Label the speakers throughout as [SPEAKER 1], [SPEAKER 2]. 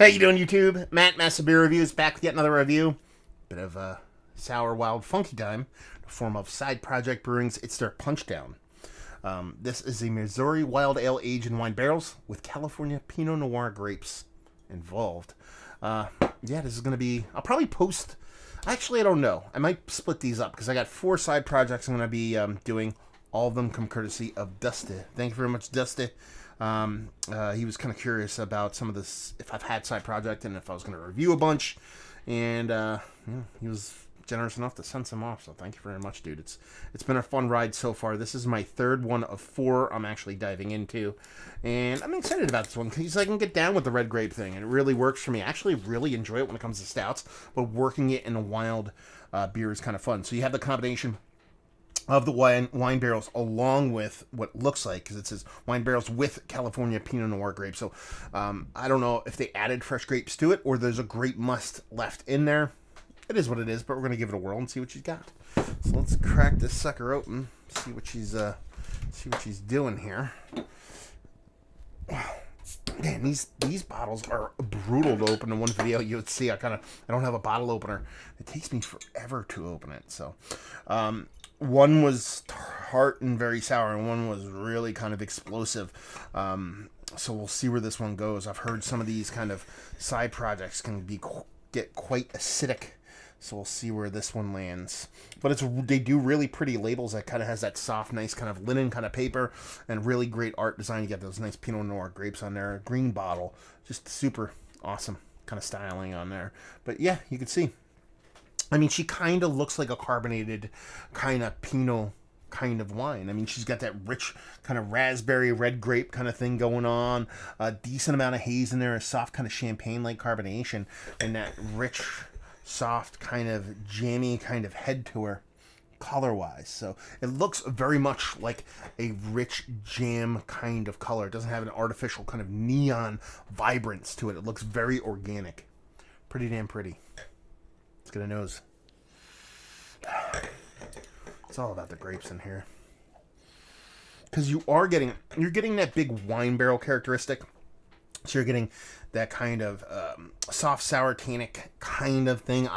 [SPEAKER 1] How you doing, YouTube? Matt, Massive Beer Reviews, back with yet another review. Bit of a sour, wild, funky time in the form of Side Project Brewing's It's Their Punchdown. This is a Missouri Wild Ale aged in wine barrels with California Pinot Noir grapes involved. Yeah, this is going to be... I'll probably post... Actually, I don't know. I might split these up because I got 4 side projects I'm going to be doing. All of them come courtesy of Dusty. Thank you very much, Dusty. He was kind of curious about some of this, if I've had side project and if I was going to review a bunch, and yeah, he was generous enough to send some off, so thank you very much, dude. It's been a fun ride so far. This is my third one of 4 I'm actually diving into, and I'm excited about this one because I can get down with the red grape thing, and it really works for me. I actually really enjoy it when it comes to stouts, but working it in a wild beer is kind of fun. So you have the combination of the wine barrels along with what looks like, because it says wine barrels with California Pinot Noir grapes. So I don't know if they added fresh grapes to it or there's a grape must left in there. It is what it is, but we're going to give it a whirl and see what she's got. So let's crack this sucker open, see what she's doing here. Wow. Man, these bottles are brutal to open. In one video you would see I don't have a bottle opener. It takes me forever to open it. So one was tart and very sour, and one was really kind of explosive. So we'll see where this one goes. I've heard some of these kind of side projects can get quite acidic. So we'll see where this one lands. But they do really pretty labels that kind of has that soft, nice kind of linen kind of paper and really great art design. You get those nice Pinot Noir grapes on there. A green bottle. Just super awesome kind of styling on there. But yeah, you can see. I mean, she kind of looks like a carbonated kind of Pinot kind of wine. I mean, she's got that rich kind of raspberry red grape kind of thing going on. A decent amount of haze in there. A soft kind of champagne-like carbonation. And that rich, soft kind of jammy kind of head to her color-wise. So it looks very much like a rich jam kind of color. It doesn't have an artificial kind of neon vibrance to it. It looks very organic. Pretty damn pretty. Let's get a nose. It's all about the grapes in here. Because you're getting that big wine barrel characteristic. So you're getting that kind of soft, sour, tannic kind of thing.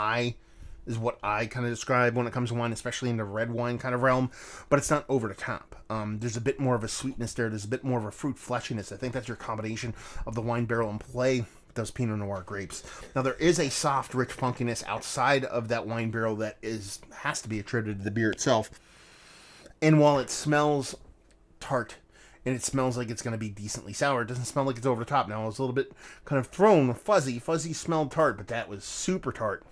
[SPEAKER 1] Is what I kind of describe when it comes to wine, especially in the red wine kind of realm. But it's not over the top. There's a bit more of a sweetness there. There's a bit more of a fruit fleshiness. I think that's your combination of the wine barrel and play with those Pinot Noir grapes. Now, there is a soft, rich funkiness outside of that wine barrel that has to be attributed to the beer itself. And while it smells tart, and it smells like it's going to be decently sour, it doesn't smell like it's over the top. Now, it was a little bit kind of thrown, fuzzy smelled tart, but that was super tart.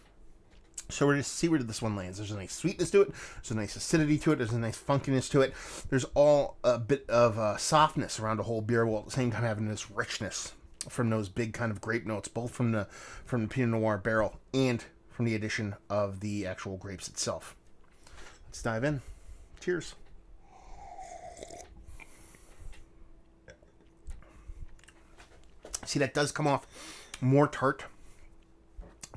[SPEAKER 1] So we're going to see where this one lands. There's a nice sweetness to it. There's a nice acidity to it. There's a nice funkiness to it. There's all a bit of softness around the whole beer, while at the same time having this richness from those big kind of grape notes, both from the Pinot Noir barrel and from the addition of the actual grapes itself. Let's dive in. Cheers. See, that does come off more tart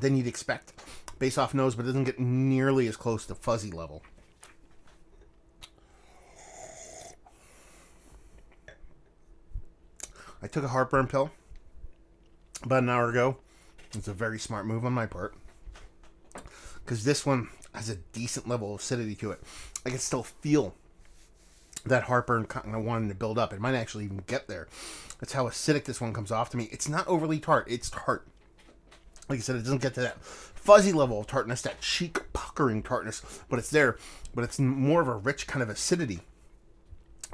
[SPEAKER 1] than you'd expect based off nose, but it doesn't get nearly as close to fuzzy level. I took a heartburn pill about an hour ago. It's a very smart move on my part, because this one has a decent level of acidity to it. I can still feel that heartburn kind of wanting to build up. It might actually even get there. That's how acidic this one comes off to me. It's not overly tart. It's tart. Like I said, it doesn't get to that fuzzy level of tartness, that cheek puckering tartness, but it's there. But it's more of a rich kind of acidity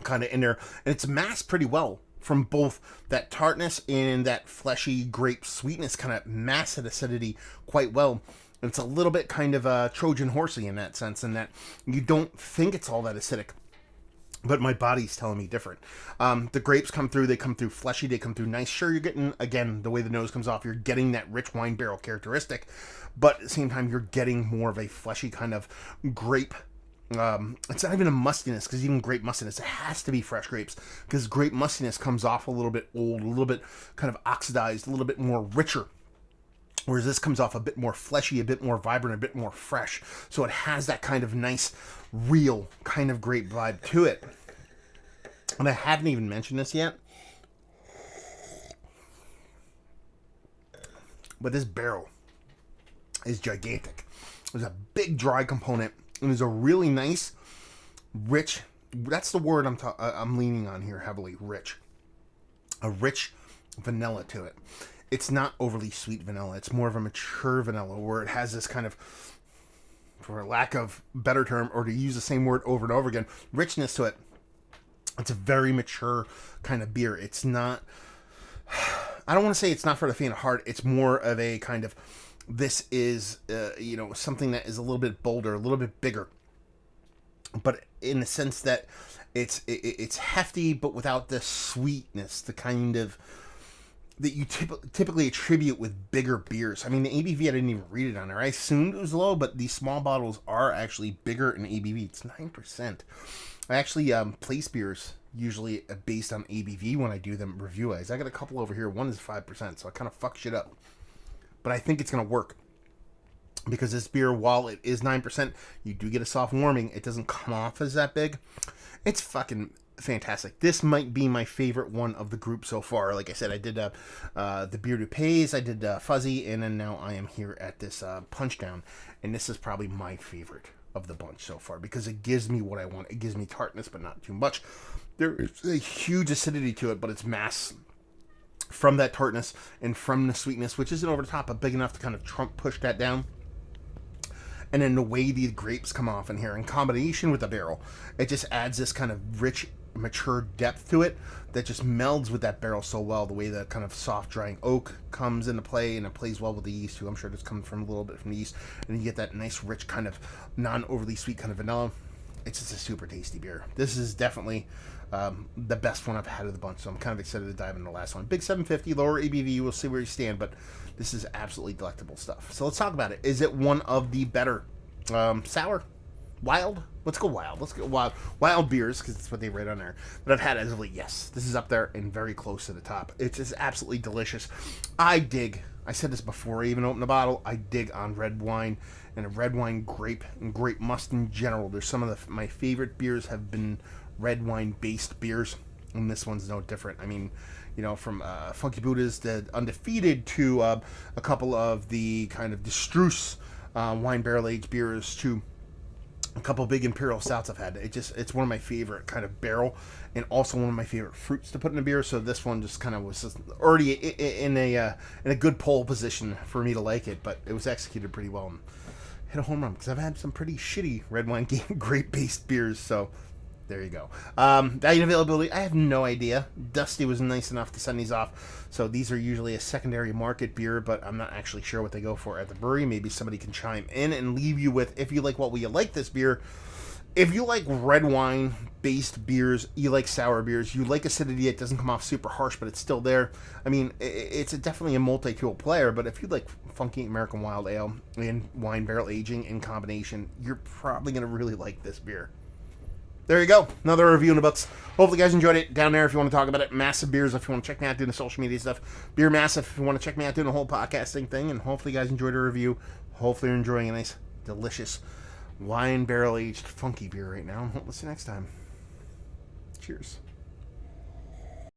[SPEAKER 1] kind of in there. And it's masked pretty well from both that tartness and that fleshy grape sweetness, kind of masked that acidity quite well. And it's a little bit kind of Trojan horsey in that sense, in that you don't think it's all that acidic. But my body's telling me different. The grapes come through. They come through fleshy. They come through nice. Sure, you're getting, again, the way the nose comes off, you're getting that rich wine barrel characteristic. But at the same time, you're getting more of a fleshy kind of grape. It's not even a mustiness, because even grape mustiness, it has to be fresh grapes. Because grape mustiness comes off a little bit old, a little bit kind of oxidized, a little bit more richer. Whereas this comes off a bit more fleshy, a bit more vibrant, a bit more fresh. So it has that kind of nice, real kind of grape vibe to it. And I haven't even mentioned this yet. But this barrel is gigantic. There's a big dry component, and there's a really nice, rich. That's the word I'm leaning on here heavily. Rich. A rich vanilla to it. It's not overly sweet vanilla. It's more of a mature vanilla where it has this kind of, for lack of better term, or to use the same word over and over again, richness to it. It's a very mature kind of beer. It's not, I don't want to say it's not for the faint of heart. It's more of a kind of, this is, something that is a little bit bolder, a little bit bigger. But in the sense that it's hefty, but without the sweetness, the kind of, that you typically attribute with bigger beers. I mean, the ABV, I didn't even read it on there. I assumed it was low, but these small bottles are actually bigger in ABV. It's 9%. I actually place beers usually based on ABV when I do them review-wise. I got a couple over here. One is 5%, so I kind of fuck shit up. But I think it's going to work. Because this beer, while it is 9%, you do get a soft warming. It doesn't come off as that big. It's fucking fantastic. This might be my favorite one of the group so far. Like I said, I did the Beer du Pays, I did Fuzzy, and then now I am here at this Punchdown. And this is probably my favorite of the bunch so far because it gives me what I want. It gives me tartness, but not too much. There is a huge acidity to it, but it's mass from that tartness and from the sweetness, which isn't over the top, but big enough to kind of push that down. And then the way these grapes come off in here in combination with the barrel, it just adds this kind of rich, mature depth to it that just melds with that barrel so well. The way the kind of soft drying oak comes into play, and it plays well with the yeast too. I'm sure this comes from a little bit from the yeast, and you get that nice, rich kind of non-overly sweet kind of vanilla. It's just a super tasty beer. This is definitely the best one I've had of the bunch, so I'm kind of excited to dive into the last one. Big 750, lower ABV. We'll see where you stand, but this is absolutely delectable stuff. So let's talk about it. Is it one of the better sour, wild? Let's go wild. Let's go wild. Wild beers, because that's what they write on there. But I've had as of late, yes. This is up there and very close to the top. It's just absolutely delicious. I said this before I even opened the bottle, I dig on red wine and a red wine grape and grape must in general. There's some of my favorite beers have been red wine based beers, and this one's no different. I mean, from Funky Buddha's the Undefeated to a couple of the kind of Distruce wine barrel aged beers to a couple big imperial stouts I've had. It's one of my favorite kind of barrel, and also one of my favorite fruits to put in a beer. So this one just kind of was just already in a good pole position for me to like it, but it was executed pretty well and hit a home run because I've had some pretty shitty red wine grape based beers. So there you go. Value and availability, I have no idea. Dusty was nice enough to send these off. So these are usually a secondary market beer, but I'm not actually sure what they go for at the brewery. Maybe somebody can chime in and leave you with, if you like what you like this beer. If you like red wine based beers, you like sour beers, you like acidity, it doesn't come off super harsh, but it's still there. I mean, it's definitely a multi-tool player, but if you like funky American Wild Ale and wine barrel aging in combination, you're probably going to really like this beer. There you go. Another review in the books. Hopefully you guys enjoyed it. Down there if you want to talk about it. Massive Beers if you want to check me out doing the social media stuff. Beer Massive if you want to check me out doing the whole podcasting thing. And hopefully you guys enjoyed the review. Hopefully you're enjoying a nice, delicious wine barrel aged funky beer right now. We'll see you next time. Cheers.